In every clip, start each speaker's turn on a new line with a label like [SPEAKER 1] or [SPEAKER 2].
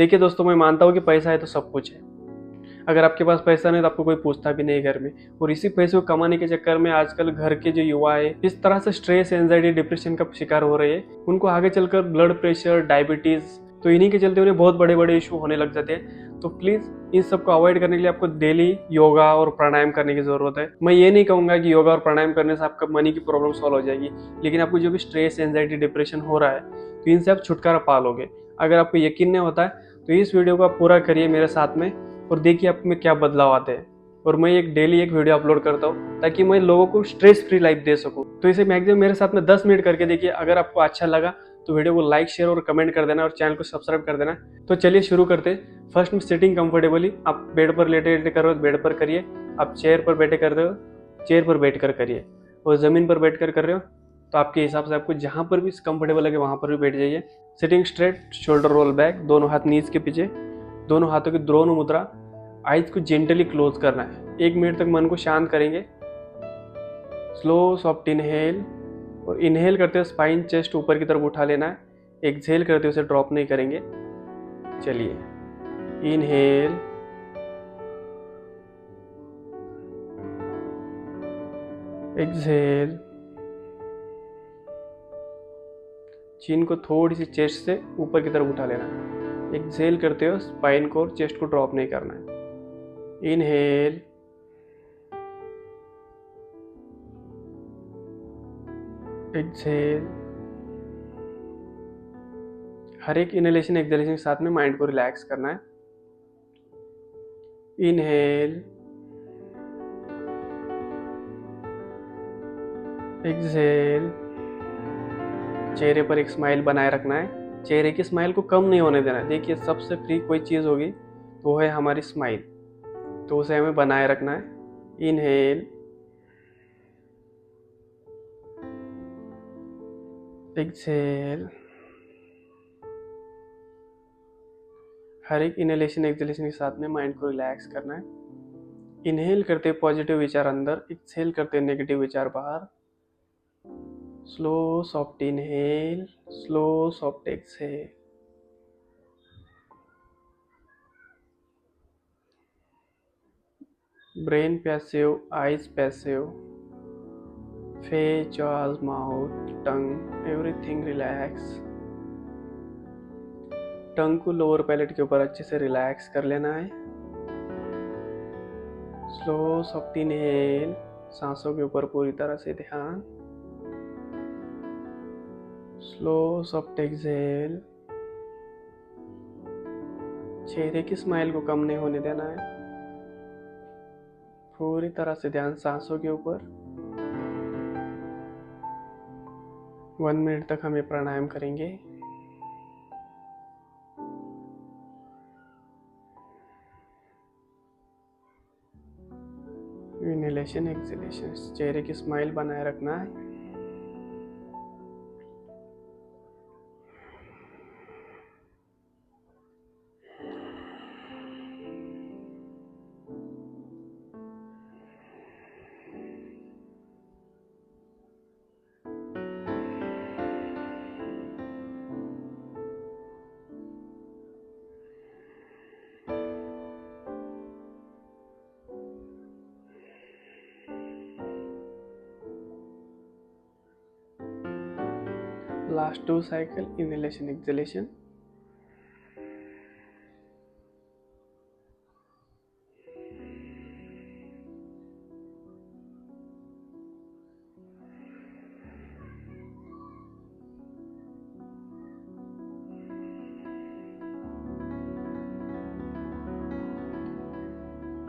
[SPEAKER 1] देखिए दोस्तों, मैं मानता हूँ कि पैसा है तो सब कुछ है। अगर आपके पास पैसा नहीं तो आपको कोई पूछता भी नहीं घर में। और इसी पैसे को कमाने के चक्कर में आजकल घर के जो युवा है इस तरह से स्ट्रेस, एंजाइटी, डिप्रेशन का शिकार हो रहे हैं। उनको आगे चलकर ब्लड प्रेशर, डायबिटीज, तो इन्हीं के चलते उन्हें बहुत बड़े बड़े इशू होने लग जाते हैं। तो प्लीज इन सब को अवॉइड करने के लिए आपको डेली योगा और प्राणायाम करने की जरूरत है। मैं ये नहीं कहूंगा कि योगा और प्राणायाम करने से आपका मनी की प्रॉब्लम सॉल्व हो जाएगी, लेकिन आपको जो भी स्ट्रेस, एंजाइटी, डिप्रेशन हो रहा है तो इनसे आप छुटकारा पा लोगे। अगर आपको यकीन नहीं होता है तो इस वीडियो को आप पूरा करिए मेरे साथ में और देखिए आप में क्या बदलाव आते हैं। और मैं डेली एक वीडियो अपलोड करता हूँ ताकि मैं लोगों को स्ट्रेस फ्री लाइफ दे सकूँ। तो इसे मैक्सिमम मेरे साथ में 10 मिनट करके देखिए। अगर आपको अच्छा लगा तो वीडियो को लाइक, शेयर और कमेंट कर देना और चैनल को सब्सक्राइब कर देना। तो चलिए शुरू करते हैं। फर्स्ट में सिटिंग कंफर्टेबली, आप बेड पर लेटे लेटे कर रहे हो बेड पर करिए। आप चेयर पर बैठे कर रहे हो चेयर पर बैठ कर करिए। और जमीन पर बैठ कर रहे हो तो आपके हिसाब से आपको जहां पर भी कंफर्टेबल लगे वहां पर भी बैठ जाइए। Sitting straight, shoulder roll back, दोनों हाथ नीज के पीछे, दोनों हाथों की द्रोण मुद्रा। आइज को जेंटली क्लोज करना है। 1 मिनट तक मन को शांत करेंगे। स्लो सॉफ्ट इनहेल, और इनहेल करते हुए स्पाइन, चेस्ट ऊपर की तरफ उठा लेना है। एक्सहेल करते हुए उसे ड्रॉप नहीं करेंगे। चलिए, इनहेल, एक्सहेल। चीन को थोड़ी सी चेस्ट से ऊपर की तरफ उठा लेना है। एक्सहेल करते हुए स्पाइन को और चेस्ट को ड्रॉप नहीं करना है। Inhale, exhale. हर एक इनहेलेशन एक्सहेलेशन के साथ में माइंड को रिलैक्स करना है। Inhale, exhale. चेहरे पर एक स्माइल बनाए रखना है। चेहरे की स्माइल को कम नहीं होने देना है। देखिए, सबसे फ्री कोई चीज़ होगी तो वो है हमारी स्माइल, तो उसे हमें बनाए रखना है। Inhale, exhale. हर एक इनहेलेशन एक्सहेलेशन के साथ में माइंड को रिलैक्स करना है। इनहेल करते पॉजिटिव विचार अंदर, एक्सहेल करते नेगेटिव विचार बाहर। Slow soft inhale, slow soft exhale. Brain passive, eyes passive, face, jaws, mouth, tongue, everything relax. Tongue को लोअर पैलेट के ऊपर अच्छे से रिलैक्स कर लेना है। स्लो सॉफ्ट इनहेल, सांसों के ऊपर पूरी तरह से ध्यान। Slow soft exhale. चेहरे की स्माइल को कम नहीं होने देना है। पूरी तरह से ध्यान सांसों के ऊपर। 1 मिनट तक हम ये प्राणायाम करेंगे। इनहेलेशन, एक्सहेलेशन, चेहरे की स्माइल बनाए रखना है। Last 2 cycle, inhalation, exhalation.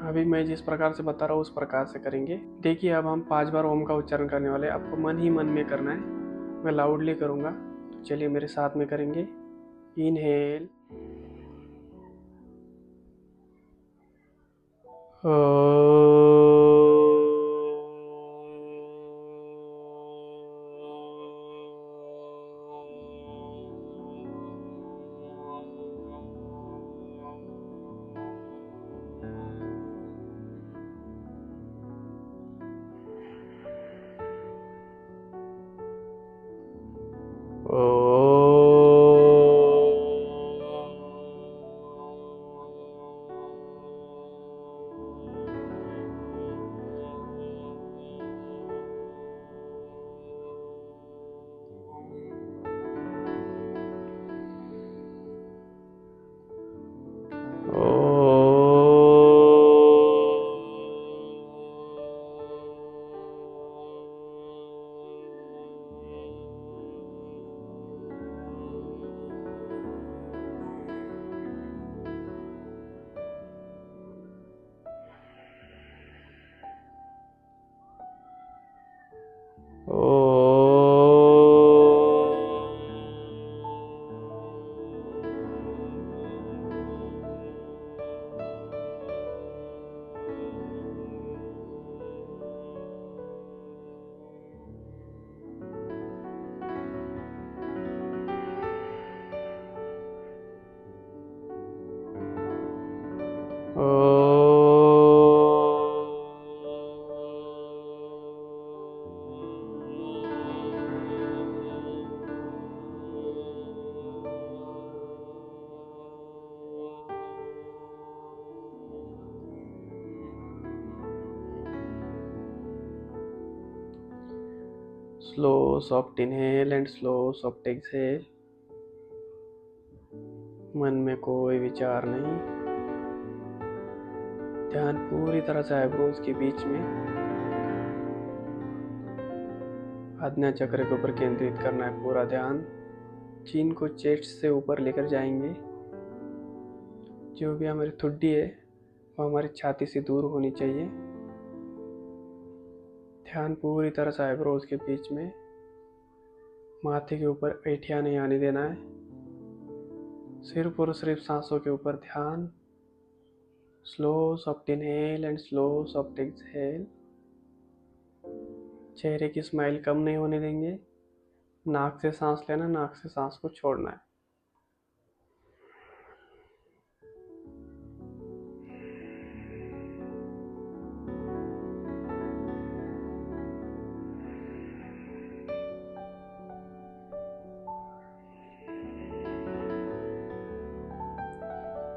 [SPEAKER 1] अभी मैं जिस प्रकार से बता रहा हूँ उस प्रकार से करेंगे। देखिए, अब हम 5 बार ओम का उच्चारण करने वाले हैं। आपको मन ही मन में करना है। मैं लाउडली करूँगा, तो चलिए मेरे साथ में करेंगे। Inhale, slow soft inhale and slow soft exhale. मन में कोई विचार नहीं, ध्यान पूरी तरह से आईब्रोज के बीच में आज्ञा चक्र के ऊपर केंद्रित करना है पूरा ध्यान। चिन को चेस्ट से ऊपर लेकर जाएंगे। जो भी हमारी ठुड्डी है वो हमारी छाती से दूर होनी चाहिए। ध्यान पूरी तरह से आईब्रोज के बीच में, माथे के ऊपर ऐठिया नहीं आने देना है। सिर्फ और सिर्फ सांसों के ऊपर ध्यान। Slow soft inhale and slow soft exhale. चेहरे की स्माइल कम नहीं होने देंगे। नाक से सांस लेना, नाक से सांस को छोड़ना है।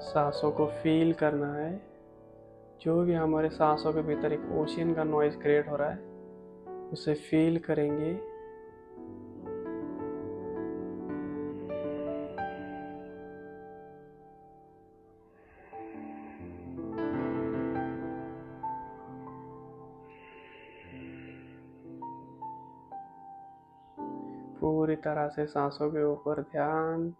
[SPEAKER 1] सांसों को फील करना है। जो भी हमारे सांसों के भीतर एक ओशियन का नॉइज क्रिएट हो रहा है उसे फील करेंगे। पूरी तरह से सांसों के ऊपर ध्यान।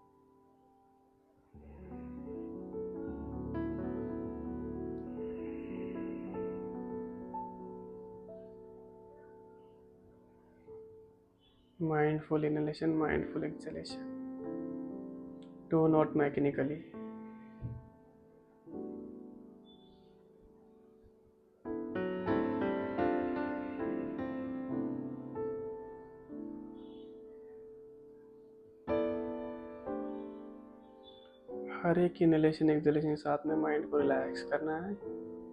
[SPEAKER 1] Mindful inhalation, mindful exhalation. Do not mechanically. हर एक इनहेलेशन एक्सहेलेशन के साथ में माइंड को रिलैक्स करना है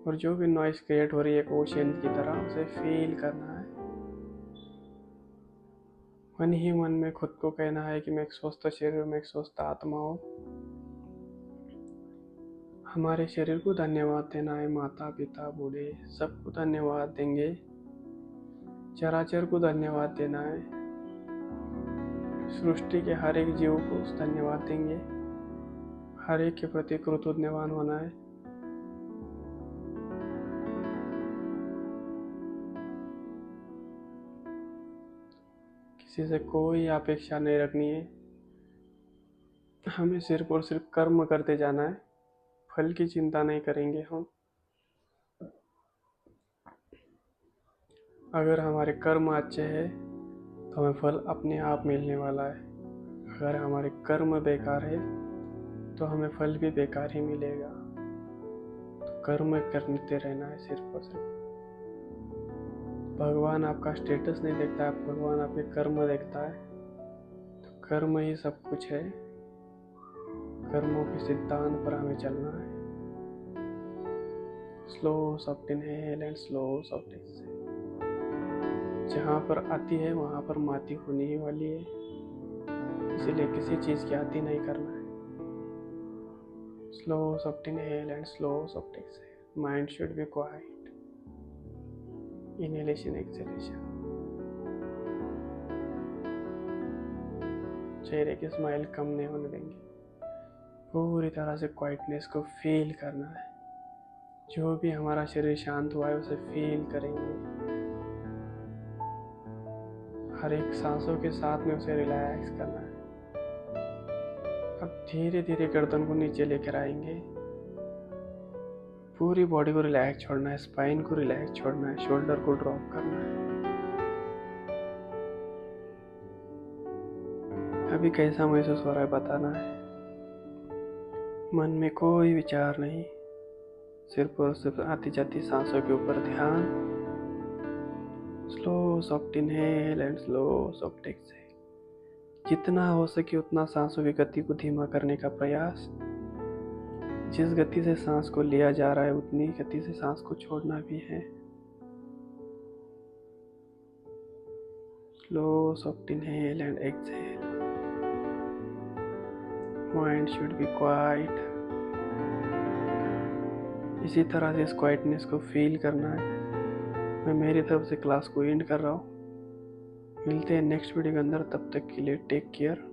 [SPEAKER 1] और जो भी नॉइज क्रिएट हो रही है ओशियन की तरह उसे फील करना है। मन ही मन में खुद को कहना है कि मैं एक स्वस्थ शरीर में एक स्वस्थ आत्मा हूँ। हमारे शरीर को धन्यवाद देना है। माता पिता बूढ़े सबको धन्यवाद देंगे। चराचर को धन्यवाद देना है। सृष्टि के हर एक जीव को धन्यवाद देंगे। हर एक के प्रति कृतज्ञवान होना है। किसी से कोई अपेक्षा नहीं रखनी है। हमें सिर्फ और सिर्फ कर्म करते जाना है। फल की चिंता नहीं करेंगे हम। अगर हमारे कर्म अच्छे हैं तो हमें फल अपने आप मिलने वाला है। अगर हमारे कर्म बेकार है तो हमें फल भी बेकार ही मिलेगा। तो कर्म करते रहना है सिर्फ और सिर्फ। भगवान आपका स्टेटस नहीं देखता है, भगवान आपके कर्म देखता है। तो कर्म ही सब कुछ है। कर्मों के सिद्धांत पर हमें चलना है। Slow soft inhale and slow soft exhale. जहाँ पर आती है वहाँ पर माती होने ही वाली है, इसीलिए किसी चीज़ की आती नहीं करना है। Slow soft inhale and slow soft exhale. Mind should be quite. Inhalation exhalation. चेहरे की स्माइल कम नहीं होने देंगे। पूरी तरह से क्वाइटनेस को फील करना है। जो भी हमारा शरीर शांत हुआ है उसे फील करेंगे। हर एक सांसों के साथ में उसे रिलैक्स करना है। अब धीरे धीरे गर्दन को नीचे लेकर आएंगे। पूरी बॉडी को रिलैक्स छोड़ना है। स्पाइन को रिलैक्स छोड़ना है। शोल्डर को ड्रॉप करना है। अभी कैसा महसूस हो रहा है बताना है। मन में कोई विचार नहीं, सिर्फ और सिर्फ आती जाती सांसों के ऊपर ध्यान। Slow soft inhale and slow soft exhale. जितना हो सके उतना सांसों की गति को धीमा करने का प्रयास। जिस गति से सांस को लिया जा रहा है उतनी गति से सांस को छोड़ना भी है। Slow soft inhale and exhale. Mind should be quite. इसी तरह से इस क्वाइटनेस को फील करना है। मैं मेरी तरफ से क्लास को एंड कर रहा हूँ। मिलते हैं नेक्स्ट वीडियो के अंदर, तब तक के लिए टेक केयर।